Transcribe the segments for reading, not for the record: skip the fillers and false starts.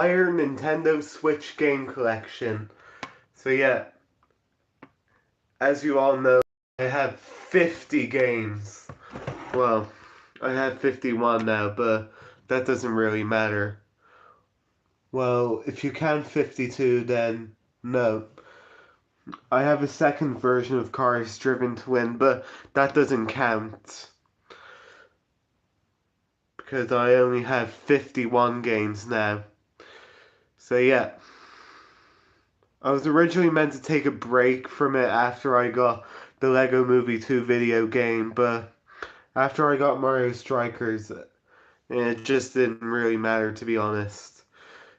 entire Nintendo Switch game collection. So yeah, as you all know, I have 50 games. Well, I have 51 now, but that doesn't really matter. Well, if you count 52, then no. I have a second version of Cars Driven to Win, but that doesn't count. Because I only have 51 games now. So yeah. I was originally meant to take a break from it after I got the Lego Movie 2 video game, but after I got Mario Strikers, it just didn't really matter, to be honest.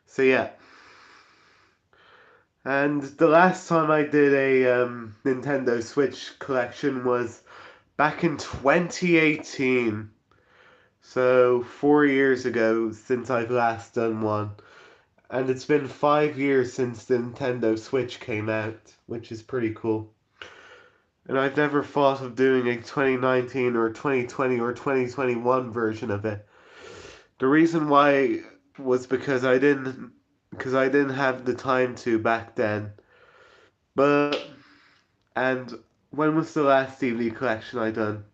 So yeah. And the last time I did a Nintendo Switch collection was back in 2018. So 4 years ago since I've last done one. And it's been 5 years since the Nintendo Switch came out, which is pretty cool. And I've never thought of doing a 2019 or 2020 or 2021 version of it. The reason why was because I didn't have the time to back then. But and when was the last DVD collection I done?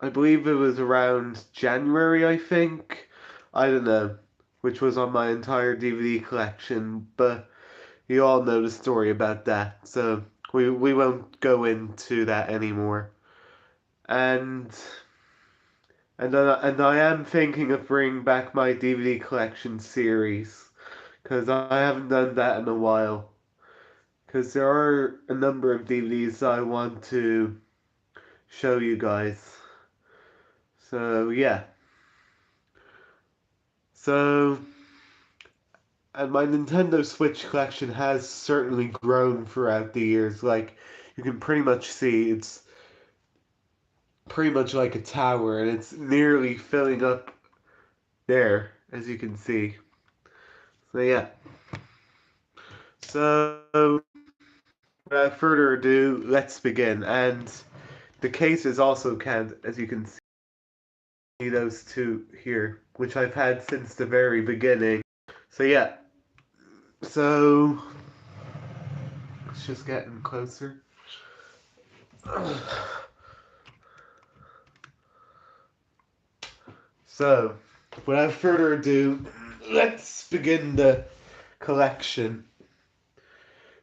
I believe it was around January, I think. I don't know, which was on my entire DVD collection, but you all know the story about that, so we won't go into that anymore. And I am thinking of bringing back my DVD collection series because I haven't done that in a while. Because there are a number of DVDs I want to show you guys. So yeah. So and my Nintendo Switch collection has certainly grown throughout the years. Like you can pretty much see it's pretty much like a tower and it's nearly filling up there as you can see. So yeah. So without further ado, let's begin. And the cases also count as you can see those two here, which I've had since the very beginning. So yeah. So it's just getting closer. So, without further ado, let's begin the collection.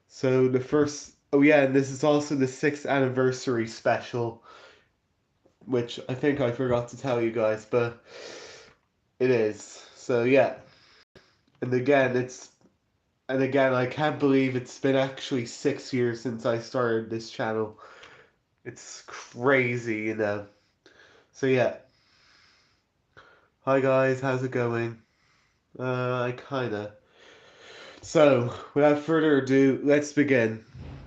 So the first, oh yeah, and this is also the 6th anniversary special, which I think I forgot to tell you guys, but it is. So yeah, and again, I can't believe it's been actually 6 years since I started this channel. It's crazy, you know. So yeah, hi guys, how's it going? I kinda. So, without further ado, let's begin.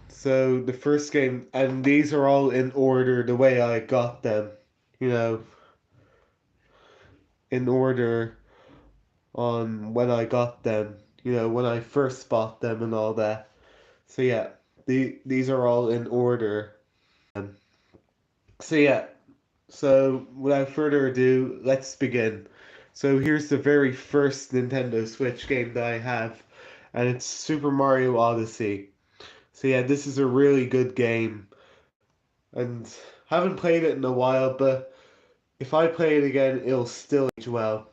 So, the first game, and these are all in order the way I got them, you know, in order on when I got them, you know, when I first bought them and all that. So, yeah, these are all in order. So, yeah, so without further ado, let's begin. So, here's the very first Nintendo Switch game that I have, and it's Super Mario Odyssey. So yeah, this is a really good game, and haven't played it in a while, but if I play it again, it'll still age well.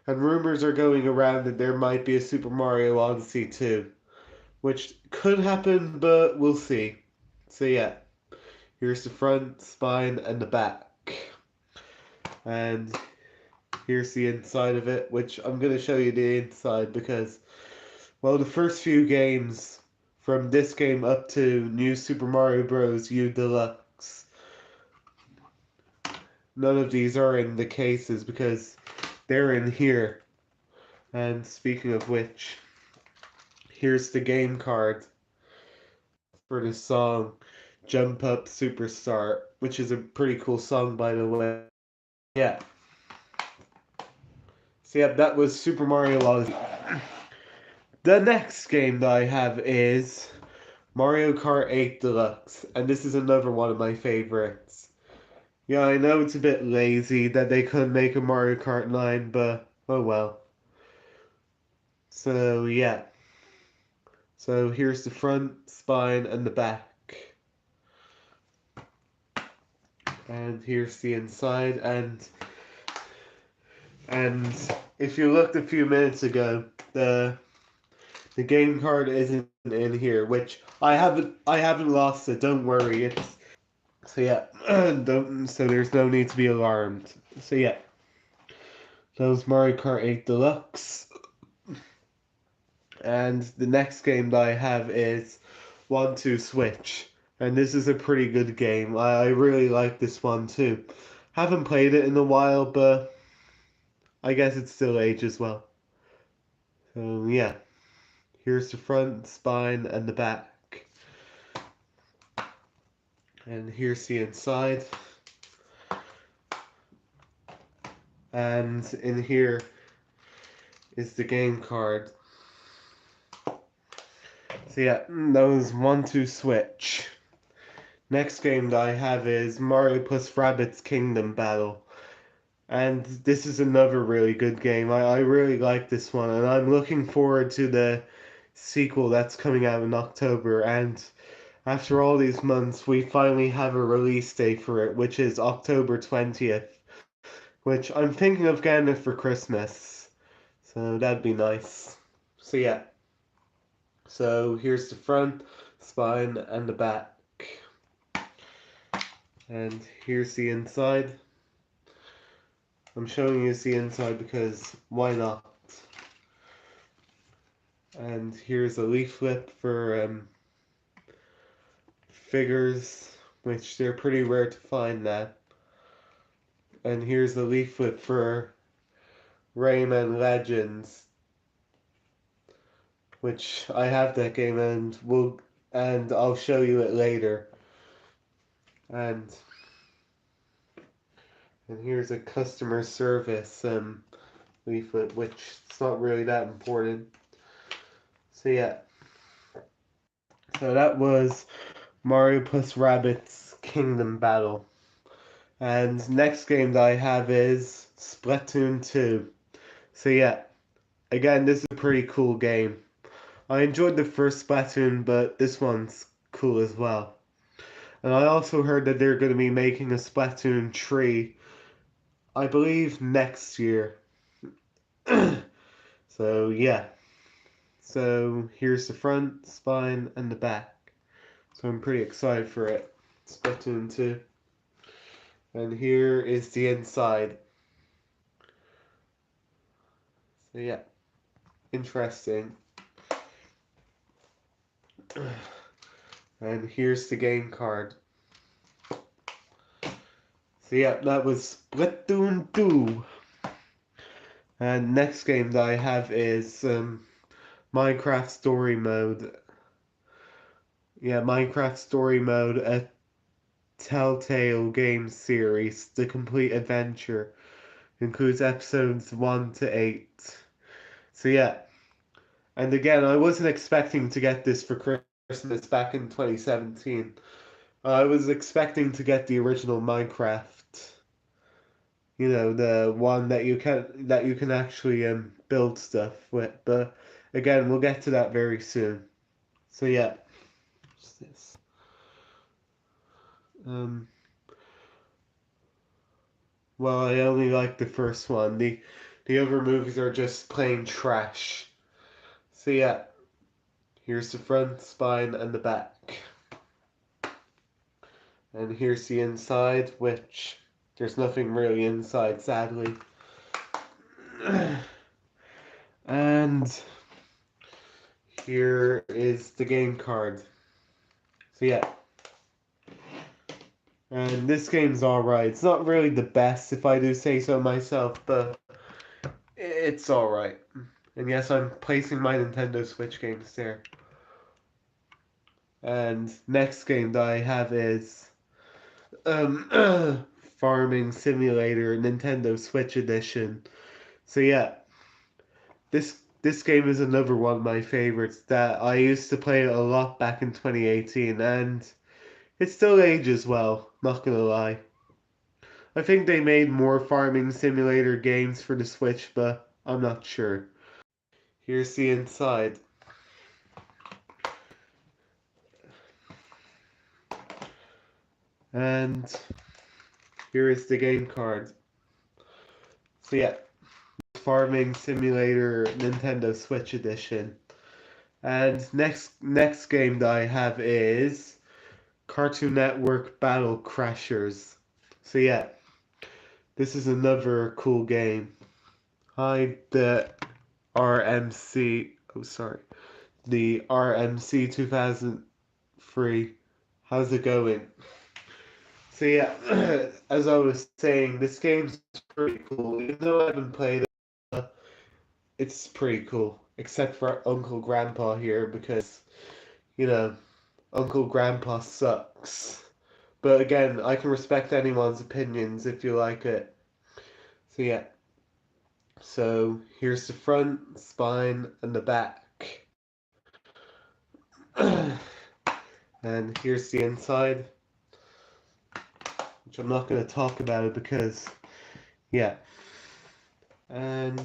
And rumors are going around that there might be a Super Mario Odyssey 2, which could happen, but we'll see. So yeah, here's the front, spine, and the back. And here's the inside of it, which I'm going to show you the inside because, well, the first few games, from this game up to New Super Mario Bros. U Deluxe, none of these are in the cases because they're in here. And speaking of which, here's the game card for the song Jump Up Superstar, which is a pretty cool song, by the way. Yeah. So, yeah, that was Super Mario Odyssey. The next game that I have is Mario Kart 8 Deluxe, and this is another one of my favorites. Yeah, I know it's a bit lazy that they couldn't make a Mario Kart 9, but oh well. So yeah. So here's the front, spine, and the back. And here's the inside, and if you looked a few minutes ago, the game card isn't in here, which I haven't lost it, don't worry. It's so yeah, don't so there's no need to be alarmed. So yeah. That was Mario Kart 8 Deluxe. And the next game that I have is 1-2 Switch. And this is a pretty good game. I really like this one too. Haven't played it in a while, but I guess it still ages well. So yeah, here's the front, spine, and the back. And here's the inside. And in here is the game card. So yeah, that was 1-2 Switch. Next game that I have is Mario plus Rabbids Kingdom Battle. And this is another really good game. I really like this one, and I'm looking forward to the sequel that's coming out in October. And after all these months, we finally have a release date for it, which is October 20th, which I'm thinking of getting it for Christmas. So that'd be nice. So yeah. So here's the front, spine, and the back. And here's the inside. I'm showing you the inside because why not? And here's a leaflet for figures, which they're pretty rare to find now. And here's a leaflet for Rayman Legends, which I have that game and I'll show you it later. And here's a customer service leaflet, which it's not really that important. So yeah. So that was Mario plus Rabbids Kingdom Battle. And next game that I have is Splatoon 2. So yeah, again, this is a pretty cool game. I enjoyed the first Splatoon, but this one's cool as well. And I also heard that they're going to be making a Splatoon 3, I believe, next year. So yeah. So here's the front, spine, and the back. So I'm pretty excited for it. Splatoon 2. And here is the inside. So yeah, interesting. And here's the game card. So yeah, that was Splatoon 2. And next game that I have is Minecraft Story Mode. Yeah, Minecraft Story Mode, a Telltale game series. The complete adventure includes episodes 1 to 8. So yeah, and again, I wasn't expecting to get this for Christmas back in 2017. I was expecting to get the original Minecraft. You know, the one that you can actually build stuff with. But again, we'll get to that very soon. So yeah, what's this? Um, well, I only like the first one. The other movies are just plain trash. So yeah, here's the front, spine, and the back. And here's the inside, which there's nothing really inside, sadly. And here is the game card. So yeah. And this game's alright. It's not really the best, if I do say so myself, but it's alright. And yes, I'm placing my Nintendo Switch games there. And next game that I have is Farming Simulator Nintendo Switch Edition. So yeah, this game is another one of my favorites that I used to play a lot back in 2018, and it still ages well, not gonna lie. I think they made more farming simulator games for the Switch, but I'm not sure. Here's the inside. And here is the game card. So yeah, Farming Simulator Nintendo Switch Edition. And next game that I have is Cartoon Network Battle Crashers. So yeah, this is another cool game. Hi, the RMC. Oh, sorry. The RMC 2003. How's it going? So yeah, as I was saying, this game's pretty cool. Even though I haven't played it, it's pretty cool. Except for Uncle Grandpa here, because, you know, Uncle Grandpa sucks. But again, I can respect anyone's opinions if you like it. So yeah. So here's the front, spine, and the back. And here's the inside, which I'm not going to talk about it because, yeah. And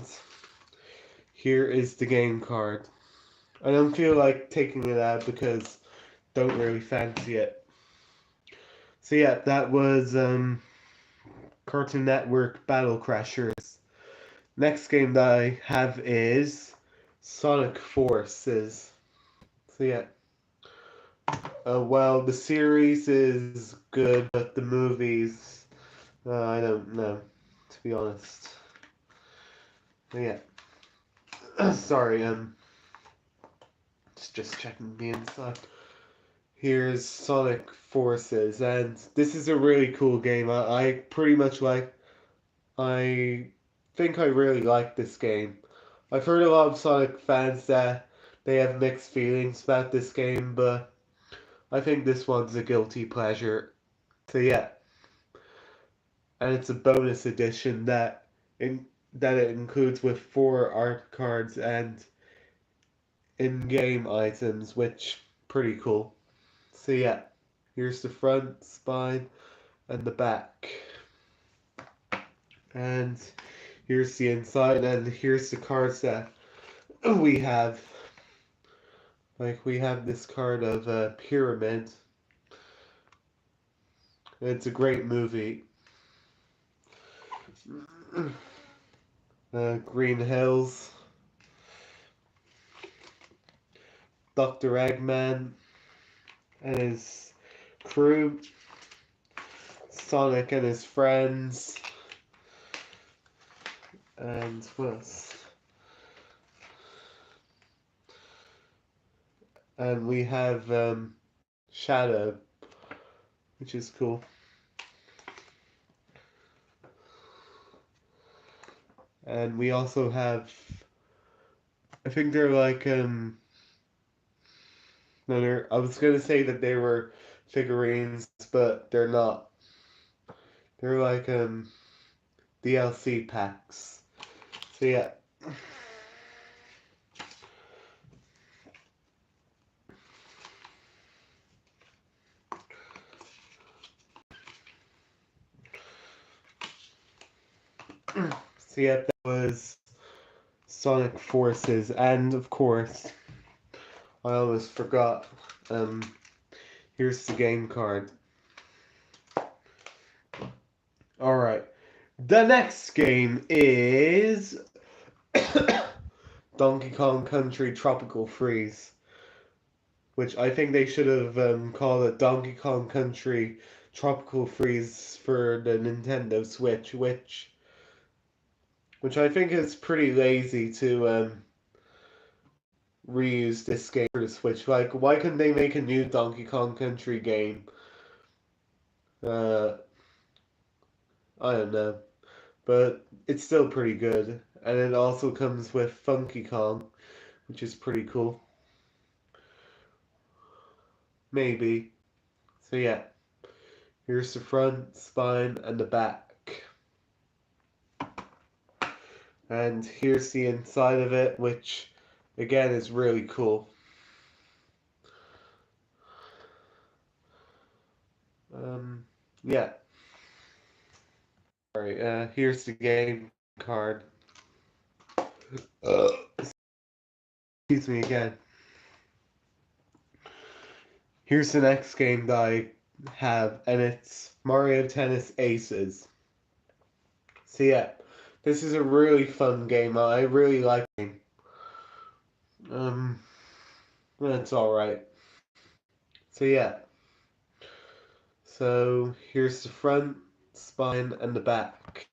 here is the game card. I don't feel like taking it out because don't really fancy it. So yeah, that was Cartoon Network Battle Crashers. Next game that I have is Sonic Forces. So yeah. Well, the series is good, but the movies, I don't know, to be honest. But yeah. Sorry, just checking the inside. Here's Sonic Forces, and this is a really cool game. I pretty much like. I think I really like this game. I've heard a lot of Sonic fans that they have mixed feelings about this game, but I think this one's a guilty pleasure. So yeah, and it's a bonus edition that it includes with 4 art cards and in-game items, which pretty cool. So yeah, here's the front, spine, and the back. And here's the inside, and here's the cards that we have. Like, we have this card of a pyramid. It's a great movie. Green Hills, Dr. Eggman and his crew, Sonic and his friends, and what else? And we have Shadow, which is cool. And we also have, I think they're like no, I was gonna say that they were figurines, but they're not. They're like DLC packs. So yeah. So yeah, that was Sonic Forces, and of course, I almost forgot. Um, Here's the game card. All right, the next game is Donkey Kong Country Tropical Freeze, which I think they should have called it Donkey Kong Country Tropical Freeze for the Nintendo Switch, which I think is pretty lazy to reuse this game for the Switch. Like, why couldn't they make a new Donkey Kong Country game? Uh, I don't know, but it's still pretty good, and it also comes with Funky Kong, which is pretty cool. Maybe. So yeah, here's the front, spine, and the back. And here's the inside of it, which again is really cool. Yeah. Alright, here's the game card. Uh, Excuse me again. Here's the next game that I have, and it's Mario Tennis Aces. So yeah, this is a really fun game. I really like it. Um, That's alright. So yeah. So here's the front, spine, and the back.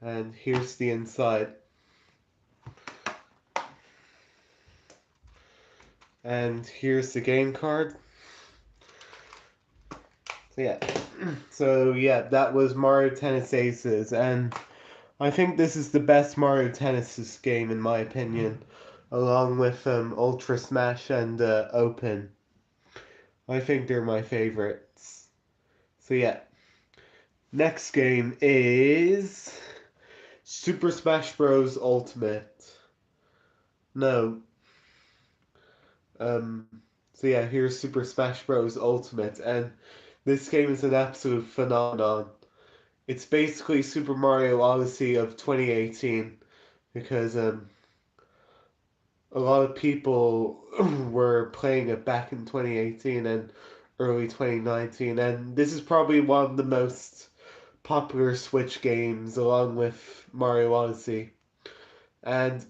And here's the inside. And here's the game card. So yeah. So yeah, that was Mario Tennis Aces, and I think this is the best Mario Tennis game in my opinion, along with Ultra Smash and Open. I think they're my favorites. So yeah. Next game is Super Smash Bros. Ultimate. No. Um, so yeah, here's Super Smash Bros. Ultimate, and this game is an absolute phenomenon. It's basically Super Mario Odyssey of 2018 because a lot of people were playing it back in 2018 and early 2019, and this is probably one of the most popular Switch games along with Mario Odyssey. And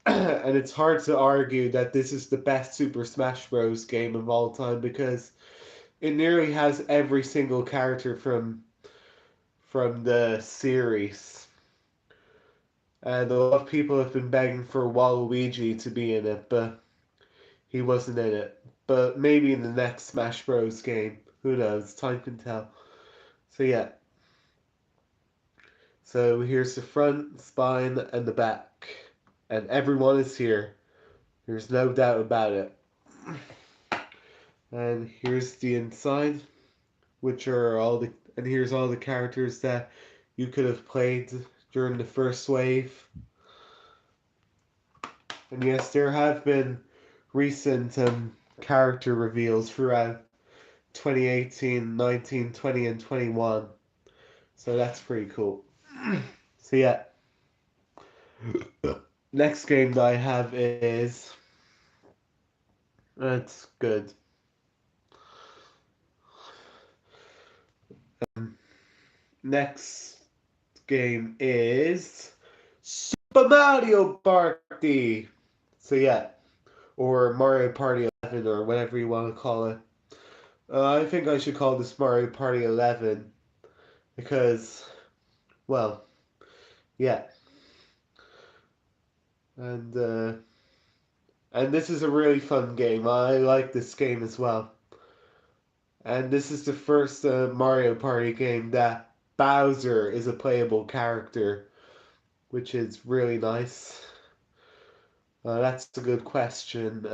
and it's hard to argue that this is the best Super Smash Bros. Game of all time because it nearly has every single character from the series. And a lot of people have been begging for Waluigi to be in it, but he wasn't in it. But maybe in the next Smash Bros. Game. Who knows? Time can tell. So yeah. So here's the front, spine, and the back. And everyone is here. There's no doubt about it. And here's the inside, which are all the and here's all the characters that you could have played during the first wave. And yes, there have been recent character reveals throughout 2018, 19, 20, and 21. So that's pretty cool. So yeah, next game that I have is that's good. Next game is Super Mario Party. So yeah, or Mario Party 11 or whatever you want to call it. I think I should call this Mario Party 11 because, well, yeah, and uh, and this is a really fun game. I like this game as well. And this is the first Mario Party game that Bowser is a playable character, which is really nice. That's a good question.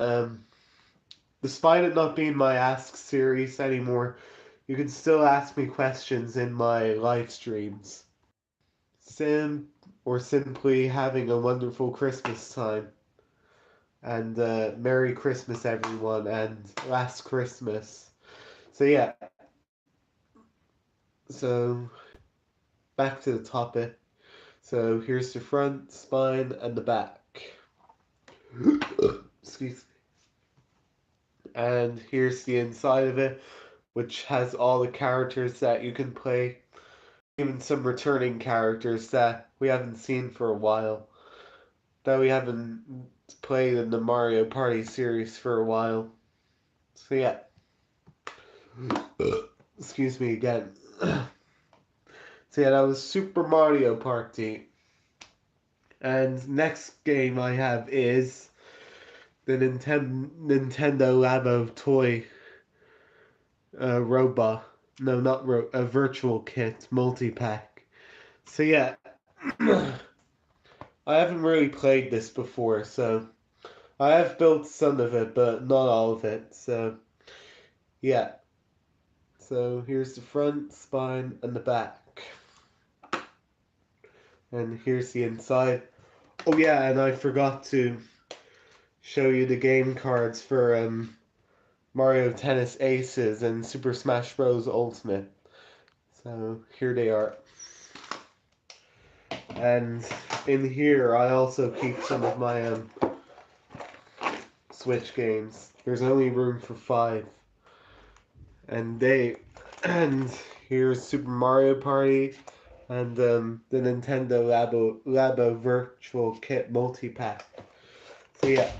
Despite it not being my Ask series anymore, you can still ask me questions in my live streams. Or simply having a wonderful Christmas time. And Merry Christmas, everyone, and last Christmas. So, yeah, so back to the topic. So, here's the front, spine, and the back. Excuse me. And here's the inside of it, which has all the characters that you can play. Even some returning characters that we haven't seen for a while. That we haven't played in the Mario Party series for a while. So yeah. Excuse me again. So yeah, that was Super Mario Party. And next game I have is the Nintendo Labo toy robot. No, not a virtual kit multi-pack. So yeah, I haven't really played this before, so I have built some of it, but not all of it. So yeah. So here's the front, spine, and the back. And here's the inside. Oh yeah, and I forgot to show you the game cards for Mario Tennis Aces and Super Smash Bros. Ultimate. So here they are. And in here I also keep some of my Switch games. There's only room for 5. And and here's Super Mario Party and the Nintendo Labo Virtual Kit Multi-Pack. So yeah.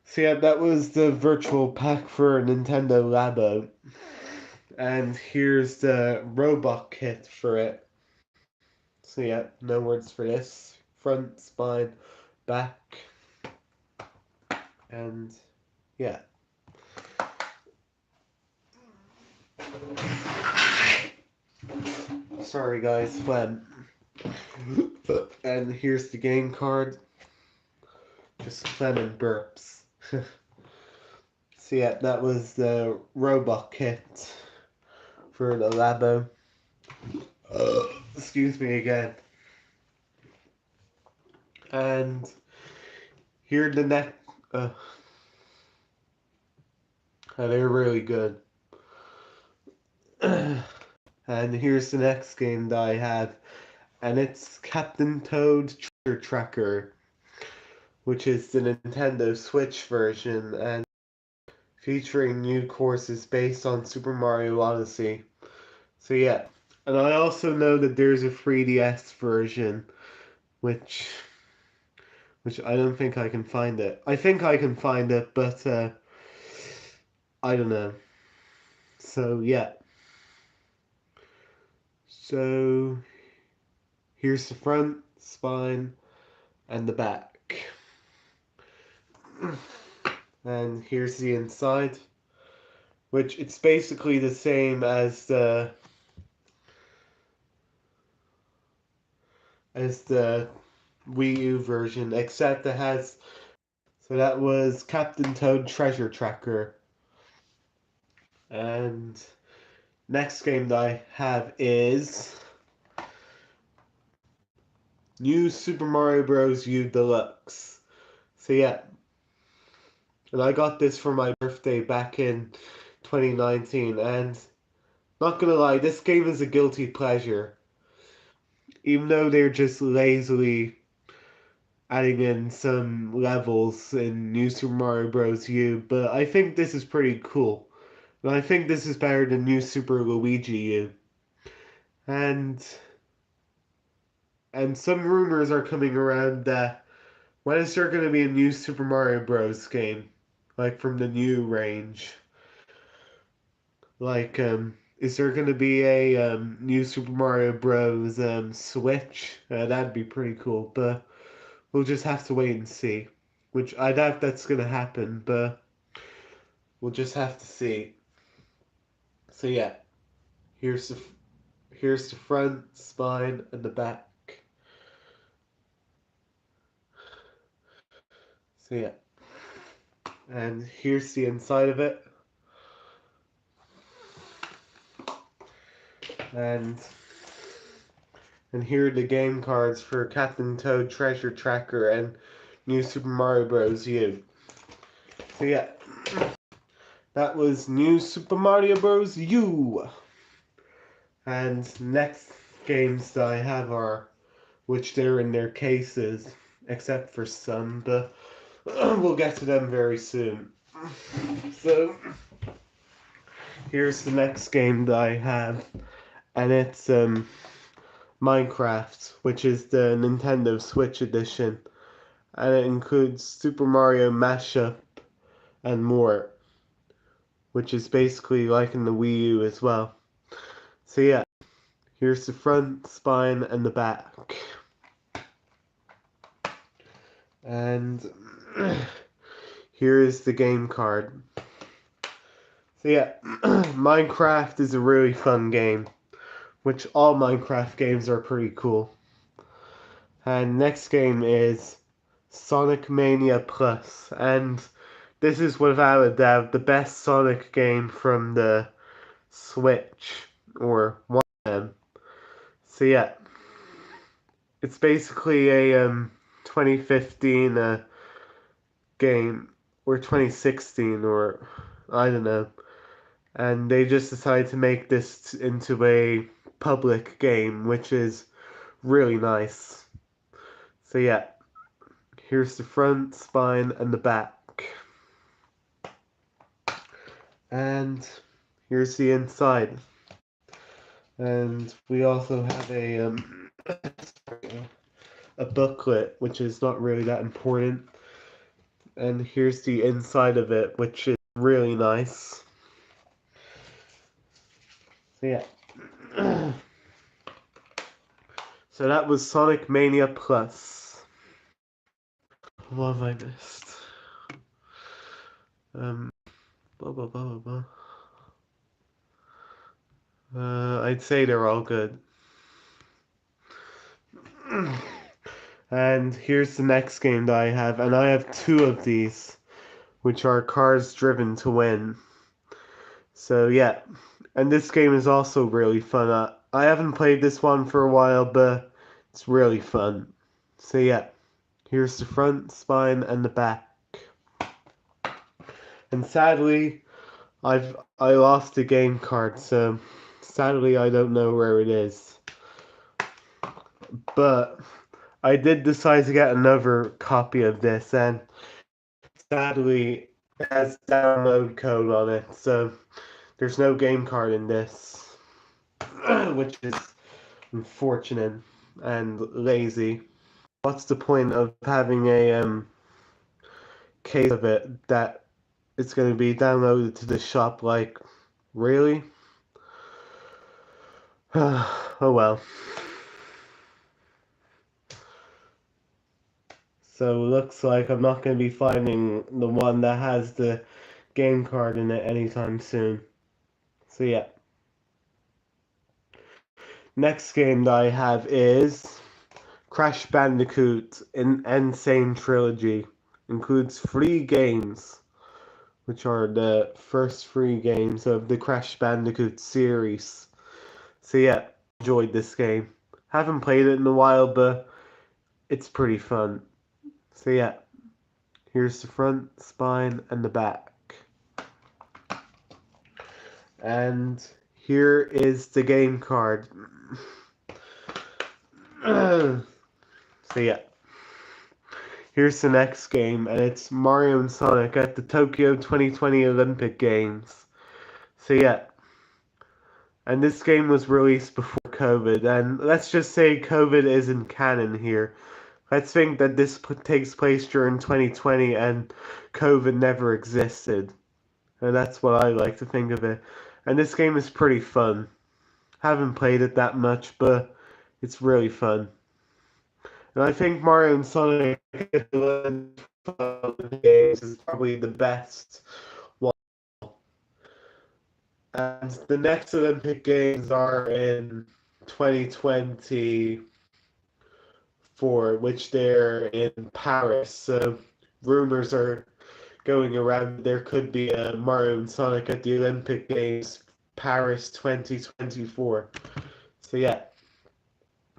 So yeah, that was the virtual pack for Nintendo Labo. And here's the robot kit for it. So yeah, no words for this. Front, spine, back, and yeah. Sorry guys, phlegm. And here's the game card. Just phlegm and burps. So yeah, that was the robot kit for the Labo. Excuse me again. And here the next. They're really good. And here's the next game that I have, and it's Captain Toad Treasure Tracker, which is the Nintendo Switch version, and featuring new courses based on Super Mario Odyssey. So yeah, and I also know that there's a 3DS version, which I don't think I can find it. I think I can find it, but I don't know. So yeah. So here's the front, spine, and the back. And here's the inside, which it's basically the same as the Wii U version, except it has, so that was Captain Toad Treasure Tracker. And next game that I have is New Super Mario Bros. U Deluxe. So yeah, and I got this for my birthday back in 2019, and not gonna lie, this game is a guilty pleasure. Even though they're just lazily adding in some levels in New Super Mario Bros. U, but I think this is pretty cool. And I think this is better than New Super Luigi U. And some rumors are coming around that when is there going to be a new Super Mario Bros. Game, like from the new range? Like, is there going to be a new Super Mario Bros. Switch? That'd be pretty cool, but we'll just have to wait and see. Which I doubt that's going to happen, but we'll just have to see. So yeah, here's the front, spine, and the back. So yeah, and here's the inside of it. And here are the game cards for Captain Toad Treasure Tracker and New Super Mario Bros. U. So yeah, that was New Super Mario Bros. U. And next games that I have are, which they're in their cases, except for some, but we'll get to them very soon. So here's the next game that I have, and it's Minecraft, which is the Nintendo Switch edition, and it includes Super Mario Mashup and more, which is basically like in the Wii U as well. So yeah, here's the front, spine, and the back. And here is the game card. So yeah, Minecraft is a really fun game, which all Minecraft games are pretty cool. And next game is Sonic Mania Plus, and this is without a doubt the best Sonic game from the Switch, or one of them. So yeah, it's basically a 2015 game, or 2016, or I don't know. And they just decided to make this into a public game, which is really nice. So yeah, here's the front, spine, and the back. And here's the inside. And we also have a booklet, which is not really that important. And here's the inside of it, which is really nice. So yeah. So that was Sonic Mania Plus. What have I missed? Blah blah blah blah blah. I'd say they're all good. And here's the next game that I have, and I have two of these, which are Cars Driven to Win. So yeah, and this game is also really fun. I haven't played this one for a while, but it's really fun. So yeah, here's the front, spine, and the back. And sadly, I lost the game card, so sadly I don't know where it is. But I did decide to get another copy of this, and sadly it has download code on it, so there's no game card in this, which is unfortunate and lazy. What's the point of having a case of it that it's going to be downloaded to the shop? Like, really? Oh well. So it looks like I'm not going to be finding the one that has the game card in it anytime soon. So yeah. Next game that I have is Crash Bandicoot Insane Trilogy. Includes 3 games, which are the first 3 games of the Crash Bandicoot series. So yeah, enjoyed this game. Haven't played it in a while, but it's pretty fun. So yeah, here's the front, spine, and the back. And here is the game card. So yeah, here's the next game, and it's Mario and Sonic at the Tokyo 2020 Olympic Games. So yeah, and this game was released before COVID, and let's just say COVID isn't canon here. Let's think that this takes place during 2020 and COVID never existed. And that's what I like to think of it. And this game is pretty fun. Haven't played it that much, but it's really fun. And I think Mario and Sonic games is probably the best one. And the next Olympic Games are in 2024, which they're in Paris. So rumors are going around there could be a Mario and Sonic at the Olympic Games Paris 2024. So yeah,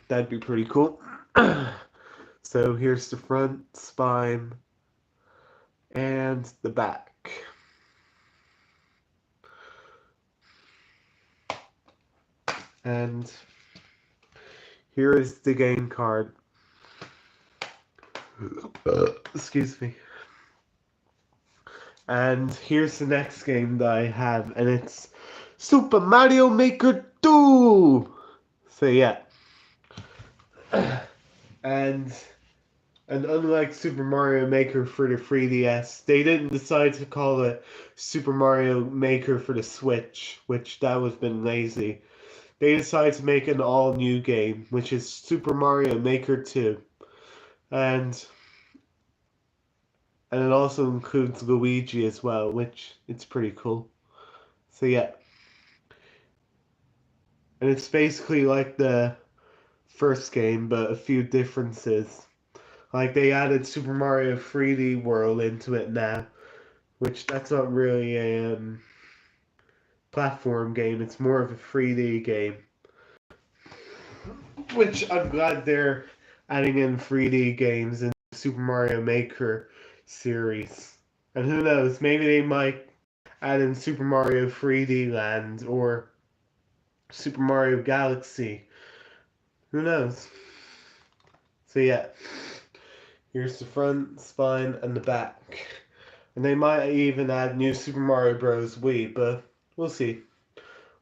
that'd be pretty cool. So here's the front, spine, and the back. And here is the game card. Excuse me. And here's the next game that I have, and it's Super Mario Maker 2! So yeah. And unlike Super Mario Maker for the 3DS, they didn't decide to call it Super Mario Maker for the Switch, which that was been lazy. They decided to make an all-new game, which is Super Mario Maker 2. And it also includes Luigi as well, which it's pretty cool. So yeah. And it's basically like the first game, but a few differences. Like they added Super Mario 3D World into it now, which that's not really a platform game. It's more of a 3D game. Which I'm glad they're adding in 3D games in the Super Mario Maker series. And who knows, maybe they might add in Super Mario 3D Land or Super Mario Galaxy. Who knows? So yeah, Here's the front, spine, and the back. And they might even add New Super Mario Bros. Wii, but we'll see.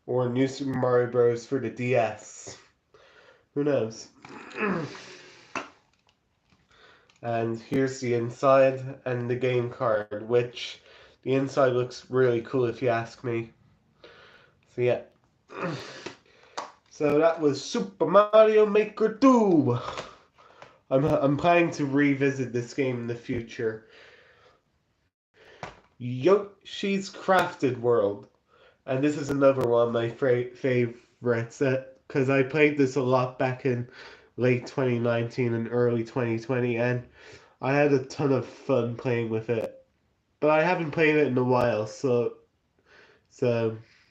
Or New Super Mario Bros. For the DS. Who knows? And here's the inside and the game card, which the inside looks really cool if you ask me. So yeah. So that was Super Mario Maker 2. I'm planning to revisit this game in the future. Yoshi's Crafted World. And this is another one of my favorites, because I played this a lot back in late 2019 and early 2020, and I had a ton of fun playing with it. But I haven't played it in a while, so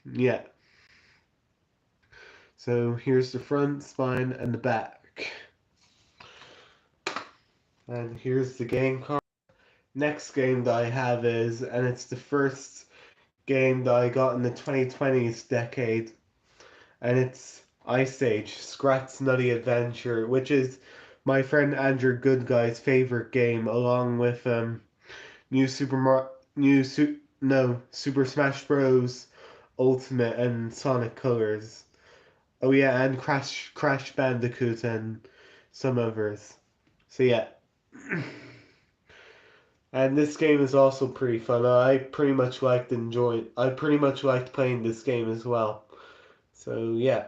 yeah. So here's the front, spine, and the back. And here's the game card. Next game that I have is, and it's the first game that I got in the 2020s decade, and it's Ice Age: Scrat's Nutty Adventure, which is my friend Andrew Goodguy's favorite game, along with New Super Mar New Su no Super Smash Bros. Ultimate and Sonic Colors. Oh yeah, and Crash Bandicoot and some others. So yeah. And this game is also pretty fun. I pretty much liked playing this game as well. So yeah.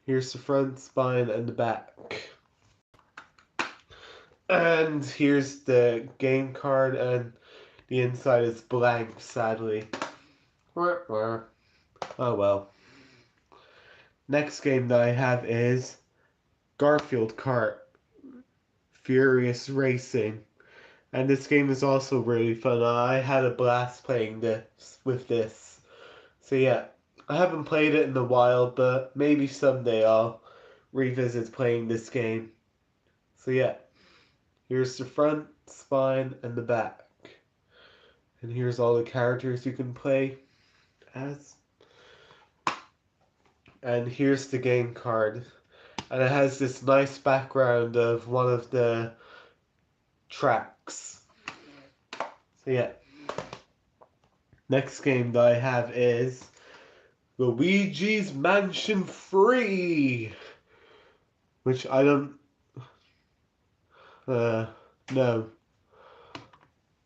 Here's the front, spine, and the back. And here's the game card, and the inside is blank, sadly. Oh well. Next game that I have is Garfield Kart Furious Racing. And this game is also really fun. I had a blast playing this with this. So yeah, I haven't played it in a while, but maybe someday I'll revisit playing this game. So yeah, here's the front, spine, and the back. And here's all the characters you can play as. And here's the game card. And it has this nice background of one of the tracks. So yeah. Next game that I have is Luigi's Mansion 3. Which I don't... no.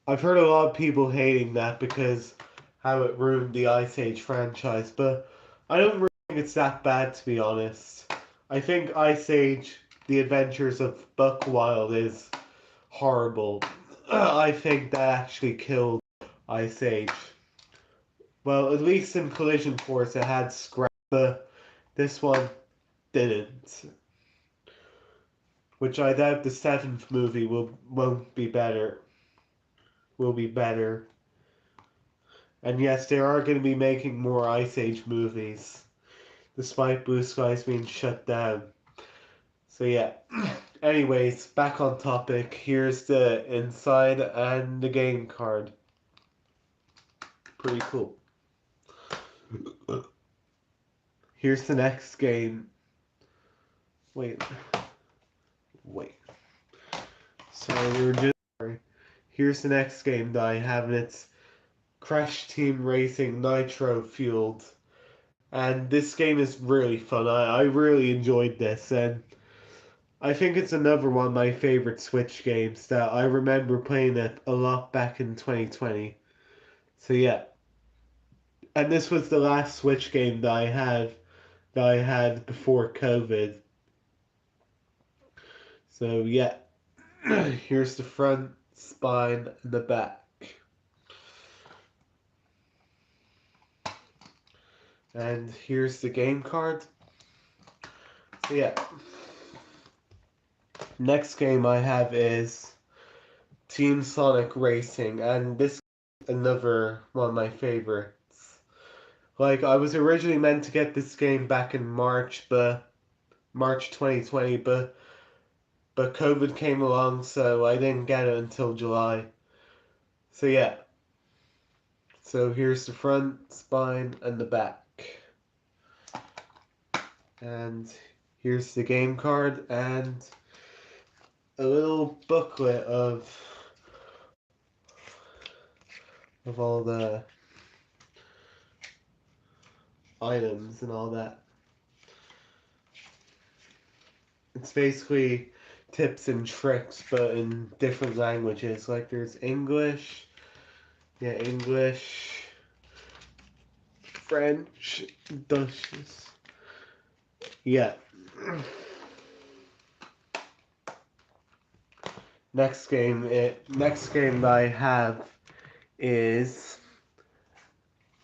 I've heard a lot of people hating that because how it ruined the Ice Age franchise, but I don't really think it's that bad, to be honest. I think Ice Age: The Adventures of Buck Wild is horrible. I think that actually killed Ice Age. Well, at least in Collision Course it had scrap, but this one didn't. Which I doubt the seventh movie won't be better. Will be better. And yes, they are going to be making more Ice Age movies, despite Blue Skies being shut down. So yeah. Anyways, back on topic. Here's the inside and the game card. Pretty cool. Here's the next game. Wait. So we were just... Here's the next game that I have, and it's Crash Team Racing Nitro Fueled. And this game is really fun. I really enjoyed this, and I think it's another one of my favorite Switch games that I remember playing it a lot back in 2020. So yeah. And this was the last Switch game that I had before COVID. So yeah. Here's the front, spine, and the back. And here's the game card. So yeah. Next game I have is Team Sonic Racing, and this is another one of my favorites. Like, I was originally meant to get this game back in March 2020, but COVID came along, so I didn't get it until July. So yeah. So here's the front, spine, and the back. And here's the game card, and a little booklet of all the items and all that. It's basically tips and tricks, but in different languages. Like there's English, yeah, English, French, Dutch, yeah. Next game that I have is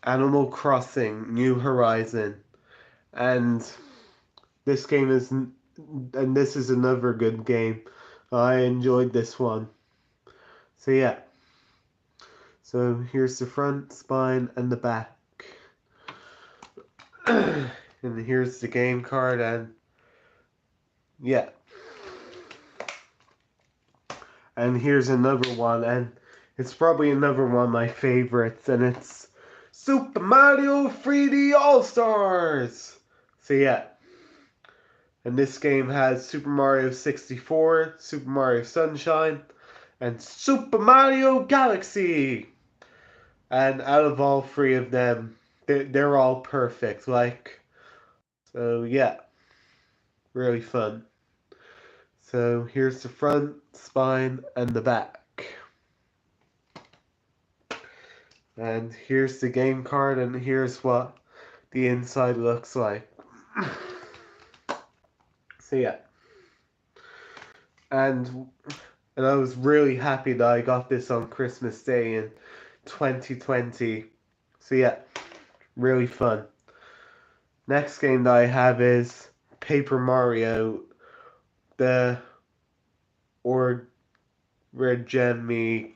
Animal Crossing New Horizon, and this game is and this is another good game. I enjoyed this one. So yeah. So here's the front, spine, and the back. And here's the game card, and yeah. And here's another one, and it's probably another one of my favorites, and it's Super Mario 3D All-Stars! So yeah. And this game has Super Mario 64, Super Mario Sunshine, and Super Mario Galaxy! And out of all three of them, they're all perfect. Like, so yeah, really fun. So here's the front, spine, and the back. And here's the game card, and here's what the inside looks like. So yeah. And I was really happy that I got this on Christmas Day in 2020. So yeah, really fun. Next game that I have is Paper Mario, the Origami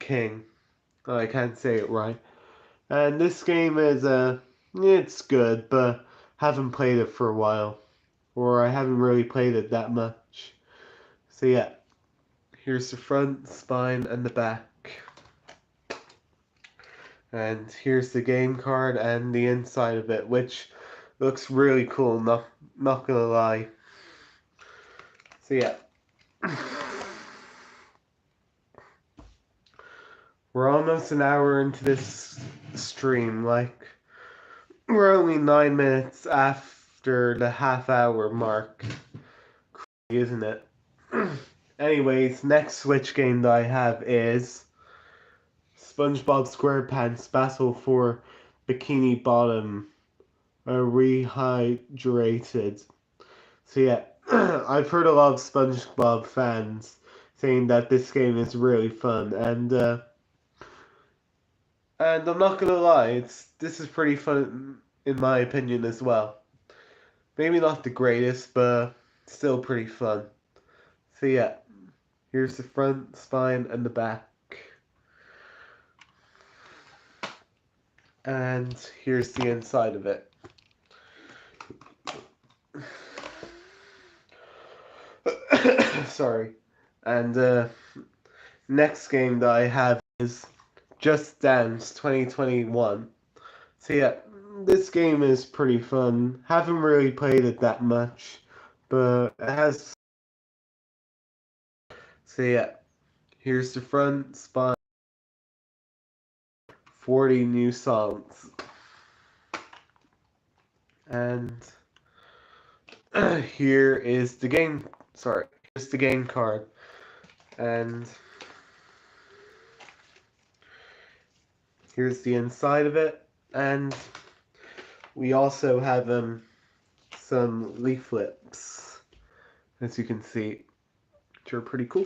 King. Oh, I can't say it right. And this game is it's good, but haven't played it for a while, or I haven't really played it that much. So yeah, here's the front, spine, and the back. And here's the game card and the inside of it, which looks really cool, not gonna lie. So yeah. We're almost an hour into this stream, like we're only 9 minutes after the half-hour mark. Crazy, isn't it? Anyways, next Switch game that I have is SpongeBob SquarePants Battle for Bikini Bottom, rehydrated. So yeah, I've heard a lot of SpongeBob fans saying that this game is really fun, and I'm not gonna lie, this is pretty fun in my opinion as well. Maybe not the greatest, but still pretty fun. So yeah, here's the front, spine, and the back. And here's the inside of it. Sorry. And next game that I have is Just Dance 2021. So yeah, this game is pretty fun. Haven't really played it that much, but it has. So yeah, here's the front, spine, 40 new songs. And here is the game. Sorry, here's the game card. And here's the inside of it. And we also have some leaflets, as you can see, which are pretty cool.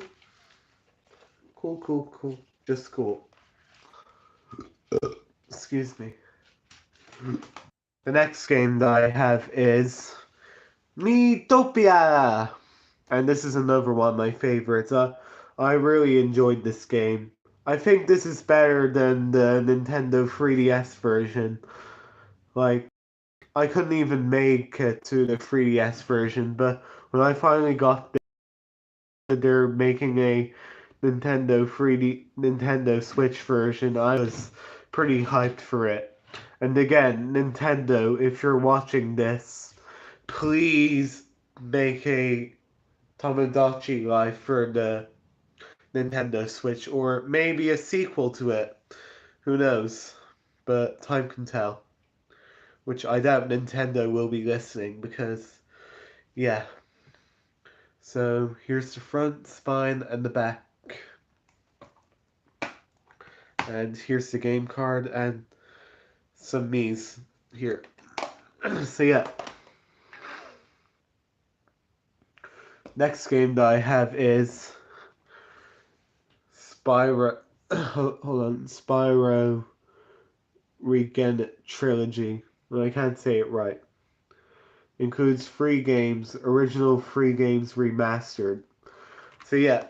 Cool. Just cool. Excuse me. The next game that I have is Miitopia! And this is another one of my favorites. I really enjoyed this game. I think this is better than the Nintendo 3DS version. Like, I couldn't even make it to the 3DS version, but when I finally got they're making a Nintendo Switch version, I was pretty hyped for it. And again, Nintendo, if you're watching this, please make a Tamagotchi life for the Nintendo Switch, or maybe a sequel to it. Who knows? But time can tell. Which I doubt Nintendo will be listening because, yeah. So here's the front, spine, and the back. And here's the game card and some Mii's here. So yeah. Next game that I have is Spyro. Hold on, Spyro Regen Trilogy. Well, I can't say it right. Includes free games, original free games remastered. So yeah,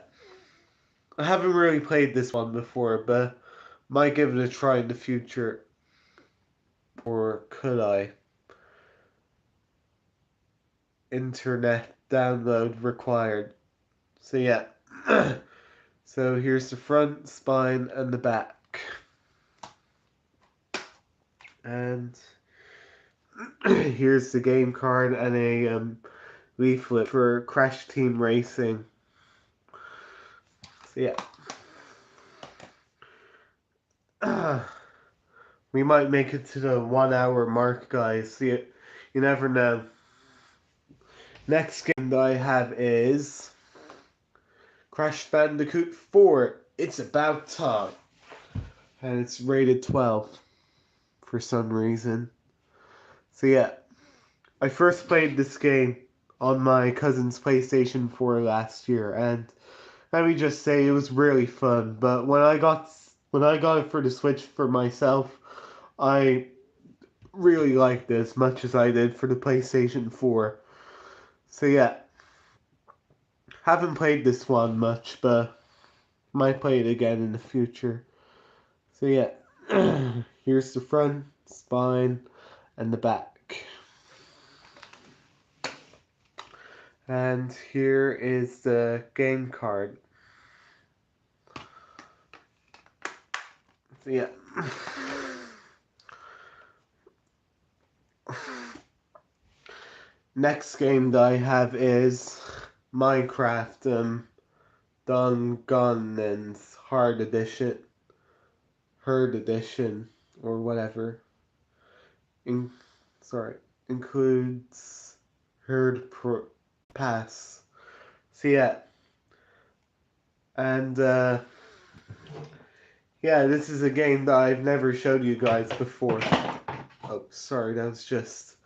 I haven't really played this one before, but might give it a try in the future. Or could I? Internet download required. So yeah. So here's the front, spine, and the back. And here's the game card and a leaflet for Crash Team Racing. So yeah. We might make it to the 1 hour mark, guys. See it. You never know. Next game that I have is Crash Bandicoot 4. It's about time. And it's rated 12 for some reason. So yeah. I first played this game on my cousin's PlayStation 4 last year, and let me just say it was really fun. But when I got it for the Switch for myself, I really liked it as much as I did for the PlayStation 4. So yeah, haven't played this one much, but might play it again in the future. So yeah, here's the front, spine, and the back. And here is the game card. So yeah. Next game that I have is Minecraft Dungeons Hard Edition, Herd Edition, or whatever. Includes Herd Pass. So yeah, and yeah, this is a game that I've never showed you guys before. Oh, sorry, that was just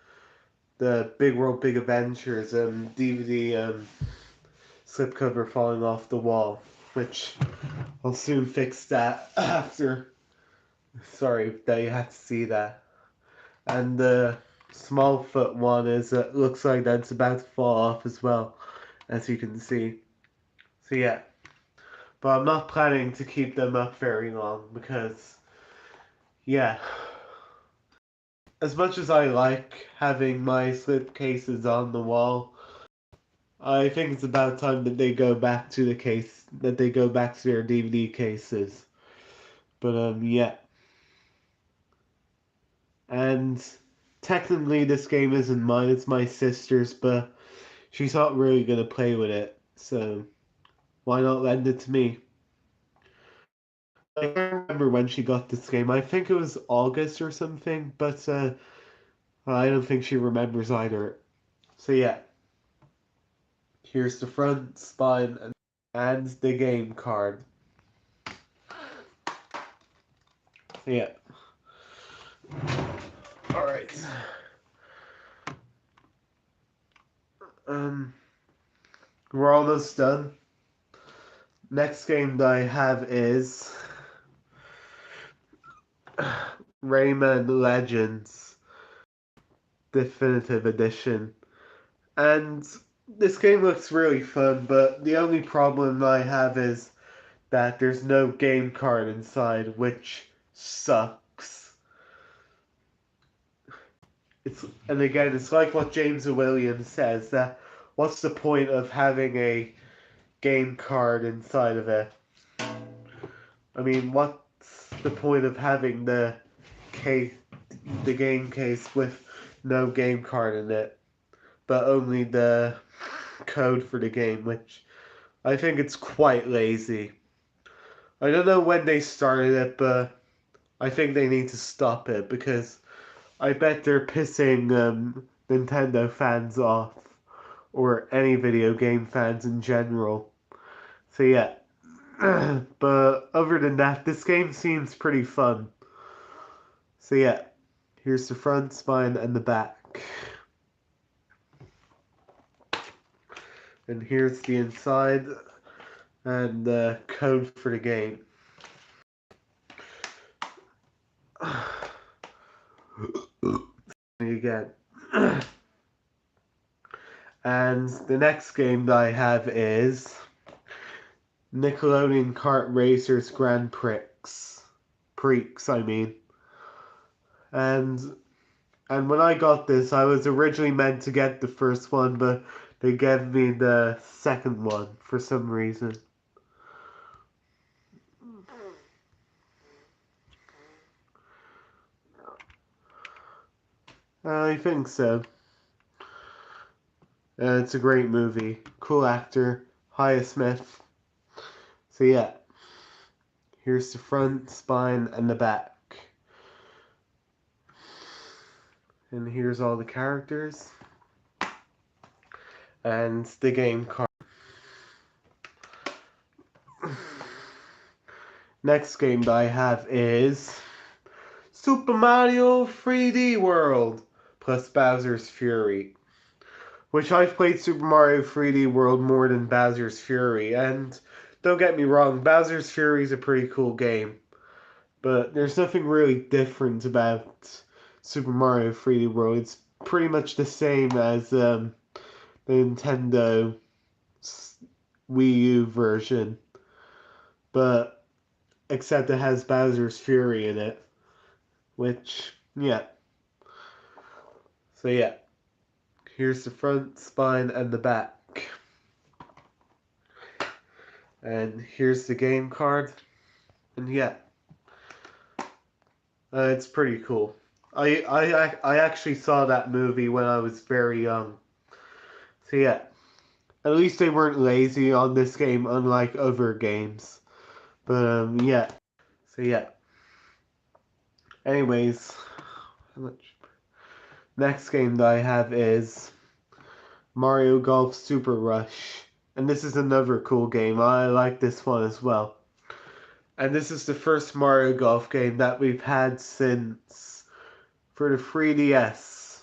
the Big World Big Adventures DVD slipcover falling off the wall, which I'll soon fix that after. Sorry that you had to see that. And the Smallfoot one is looks like that's about to fall off as well, as you can see. So yeah, but I'm not planning to keep them up very long because yeah, as much as I like having my slipcases on the wall, I think it's about time that they go back to their DVD cases. But yeah. And technically this game isn't mine, it's my sister's, but she's not really gonna play with it, so why not lend it to me? I can't remember when she got this game. I think it was August or something, but I don't think she remembers either. So yeah, here's the front, spine, and the game card. Yeah. Alright. We're almost done. Next game that I have is Rayman Legends Definitive Edition. And this game looks really fun, but the only problem I have is that there's no game card inside, which sucks. And again, it's like what James Williams says, that what's the point of having a game card inside of it? I mean, what's the point of having the game case with no game card in it, but only the code for the game, which I think it's quite lazy. I don't know when they started it, but I think they need to stop it because I bet they're pissing Nintendo fans off or any video game fans in general. So yeah. But other than that, this game seems pretty fun. So yeah, here's the front, spine, and the back. And here's the inside and the code for the game. Again. And the next game that I have is Nickelodeon Kart Racers Grand Prix. Prix, I mean. And when I got this, I was originally meant to get the first one, but they gave me the second one for some reason. I think so. It's a great movie. Cool actor. Hiya Smith. So yeah. Here's the front, spine, and the back. And here's all the characters. And the game card. Next game that I have is Super Mario 3D World plus Bowser's Fury. Which I've played Super Mario 3D World more than Bowser's Fury, and don't get me wrong, Bowser's Fury is a pretty cool game, but there's nothing really different about Super Mario 3D World. It's pretty much the same as the Nintendo Wii U version, but except it has Bowser's Fury in it, which, yeah. So yeah, here's the front, spine, and the back. And here's the game card. And yeah, it's pretty cool. I actually saw that movie when I was very young. So yeah, at least they weren't lazy on this game, unlike other games. But yeah. So yeah. Anyways, how much? Next game that I have is Mario Golf Super Rush, and this is another cool game. I like this one as well. And this is the first Mario Golf game that we've had since for the 3DS.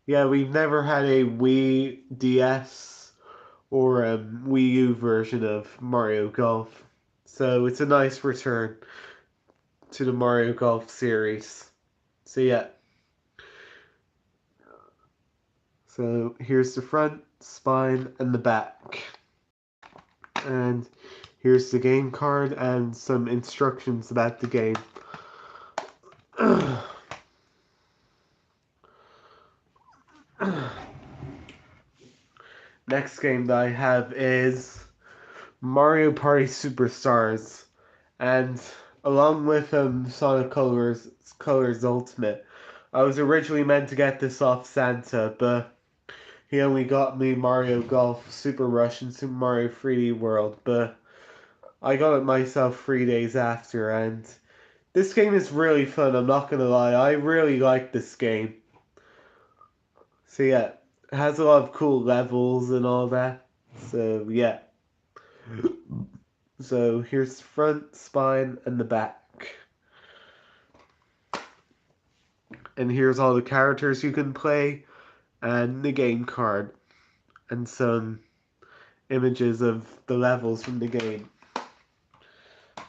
Yeah, we've never had a Wii DS or a Wii U version of Mario Golf. So it's a nice return to the Mario Golf series. So yeah. So here's the front, spine, and the back. And here's the game card and some instructions about the game. Next game that I have is Mario Party Superstars, and along with Sonic Colors Ultimate, I was originally meant to get this off Santa, but he only got me Mario Golf Super Rush and Super Mario 3D World, but I got it myself 3 days after, and this game is really fun, I'm not gonna lie, I really like this game. So yeah, it has a lot of cool levels and all that, so yeah. So here's the front, spine, and the back. And here's all the characters you can play, and the game card, and some images of the levels from the game.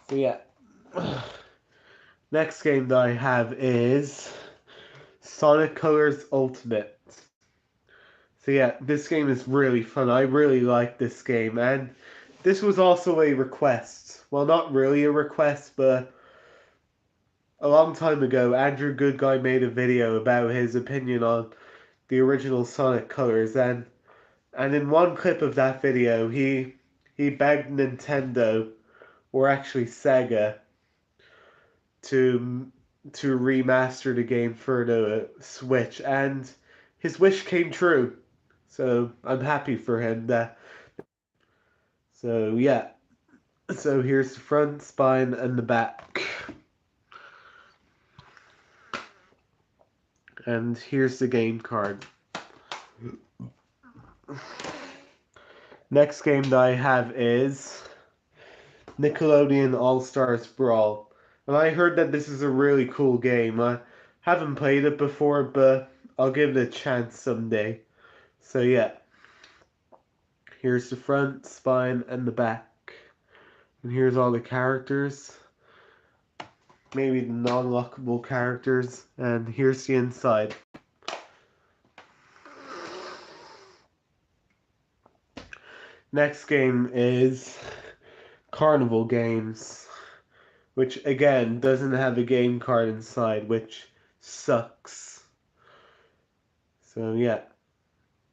So yeah. Next game that I have is Sonic Colors Ultimate. So yeah, this game is really fun. I really like this game, and this was also a request. Well, not really a request, but a long time ago, Andrew Goodguy made a video about his opinion on the original Sonic Colors, and in one clip of that video, he begged Nintendo, or actually Sega, to remaster the game for the Switch, and his wish came true. So I'm happy for him. So yeah. So here's the front, spine, and the back. And here's the game card. Next game that I have is Nickelodeon All-Stars Brawl. And I heard that this is a really cool game. I haven't played it before, but I'll give it a chance someday. So yeah, here's the front, spine, and the back. And here's all the characters. Maybe the non-lockable characters. And here's the inside. Next game is Carnival Games, which again doesn't have a game card inside, which sucks. So yeah.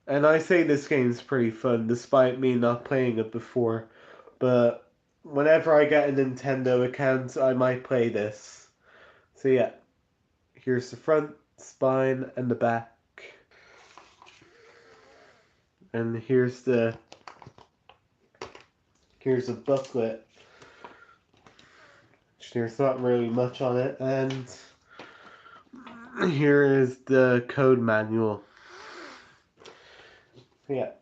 And I say this game's pretty fun, despite me not playing it before. But whenever I get a Nintendo account, I might play this. So yeah, here's the front, spine, and the back. And here's a booklet. There's not really much on it. And here is the code manual. Yeah.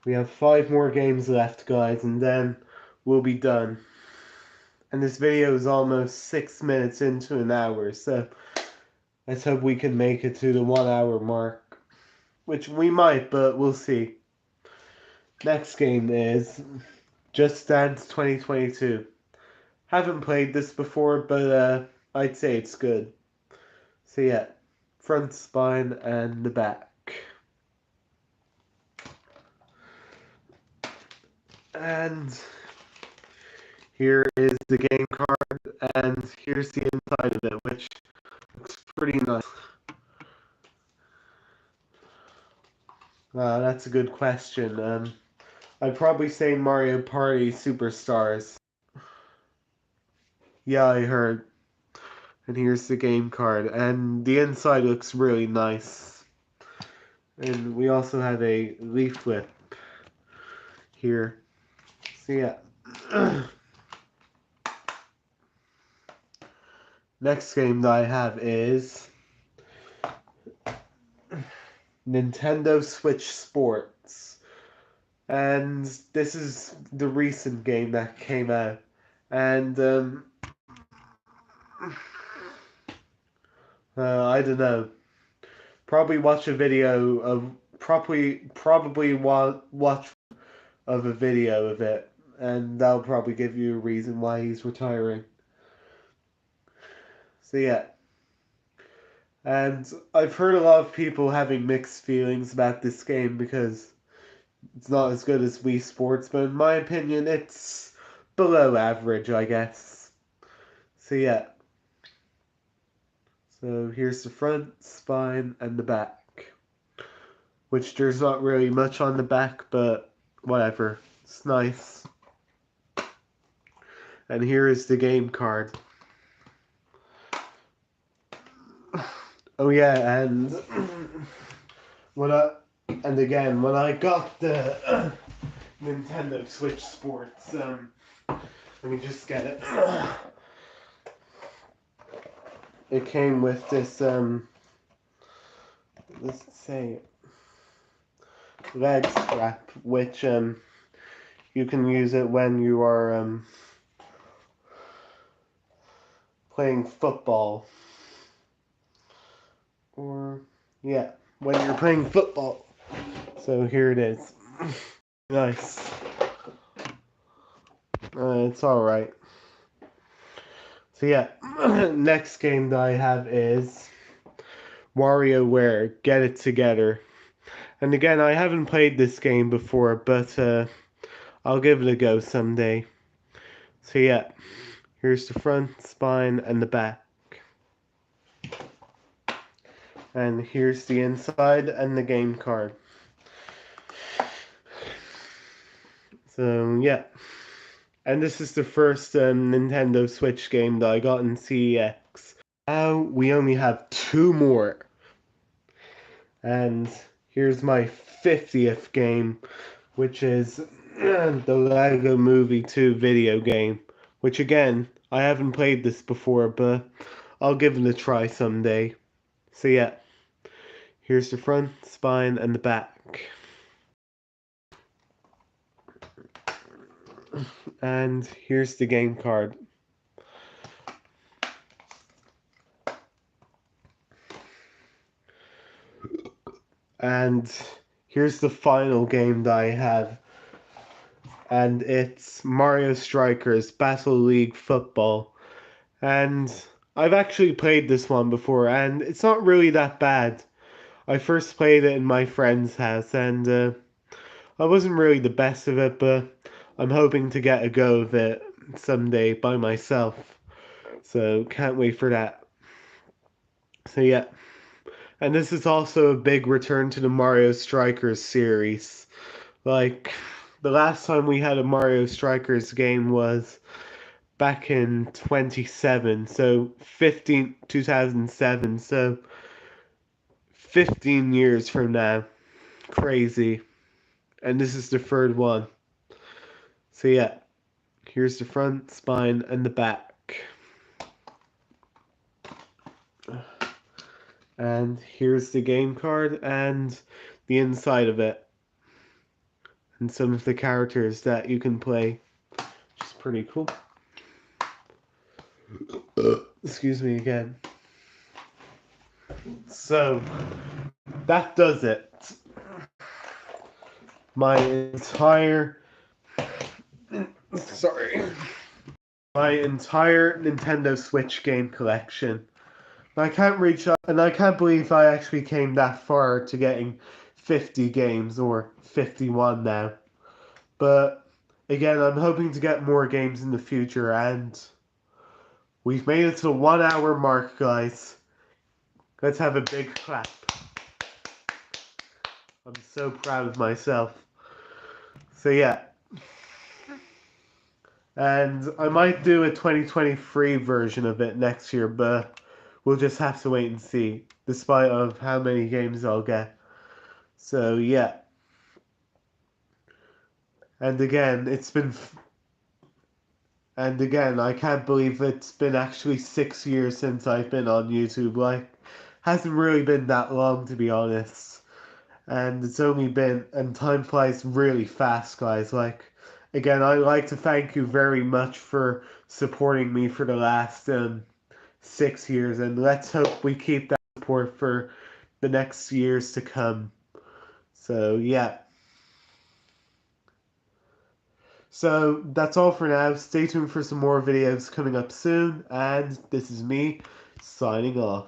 We have 5 more games left, guys, and then we'll be done. And this video is almost 6 minutes into an hour, so let's hope we can make it to the 1 hour mark. Which we might, but we'll see. Next game is Just Dance 2022. Haven't played this before, but I'd say it's good. So yeah, front, spine, and the back. And here is the game card, and here's the inside of it, which looks pretty nice. That's a good question. I'd probably say Mario Party Superstars. Yeah, I heard. And here's the game card, and the inside looks really nice. And we also have a leaflet here. So yeah. Next game that I have is Nintendo Switch Sports. And this is the recent game that came out. And I don't know. Probably watch a video of probably watch of a video of it, and that'll probably give you a reason why he's retiring. So yeah. And I've heard a lot of people having mixed feelings about this game because it's not as good as Wii Sports, but in my opinion, it's below average, I guess. So yeah. So here's the front, spine, and the back. Which there's not really much on the back, but whatever. It's nice. And here is the game card. Oh yeah, and when I got the Nintendo Switch Sports, let me just get it. It came with this let's say leg strap, which you can use it when you are playing football. Or yeah, when you're playing football. So here it is. Nice. It's alright. So yeah, next game that I have is WarioWare Get It Together. And again, I haven't played this game before, but I'll give it a go someday. So yeah, here's the front, spine, and the back. And here's the inside and the game card. So yeah. And this is the first Nintendo Switch game that I got in CEX. Now we only have 2 more. And here's my 50th game, which is the Lego Movie 2 video game, which again, I haven't played this before, but I'll give it a try someday. So yeah, here's the front, spine, and the back. And here's the game card. And here's the final game that I have. And it's Mario Strikers Battle League Football. And I've actually played this one before, and it's not really that bad. I first played it in my friend's house, and I wasn't really the best of it, but I'm hoping to get a go of it someday by myself. So can't wait for that. So yeah. And this is also a big return to the Mario Strikers series. Like, the last time we had a Mario Strikers game was back in 2007, so 15 years from now. Crazy. And this is the third one. So yeah, here's the front, spine, and the back. And here's the game card and the inside of it. And some of the characters that you can play, which is pretty cool. Excuse me again. So, that does it. My entire Nintendo Switch game collection. I can't reach up, and I can't believe I actually came that far to getting 50 games, or 51 now. But again, I'm hoping to get more games in the future, and we've made it to the 1 hour mark, guys. Let's have a big clap. I'm so proud of myself. So yeah. And I might do a 2023 version of it next year, but we'll just have to wait and see, despite of how many games I'll get. So yeah. And again, I can't believe it's been actually 6 years since I've been on YouTube. Like, hasn't really been that long, to be honest. And time flies really fast, guys. Like, again, I'd like to thank you very much for supporting me for the last 6 years, and let's hope we keep that support for the next years to come. So yeah. So that's all for now. Stay tuned for some more videos coming up soon, and this is me signing off.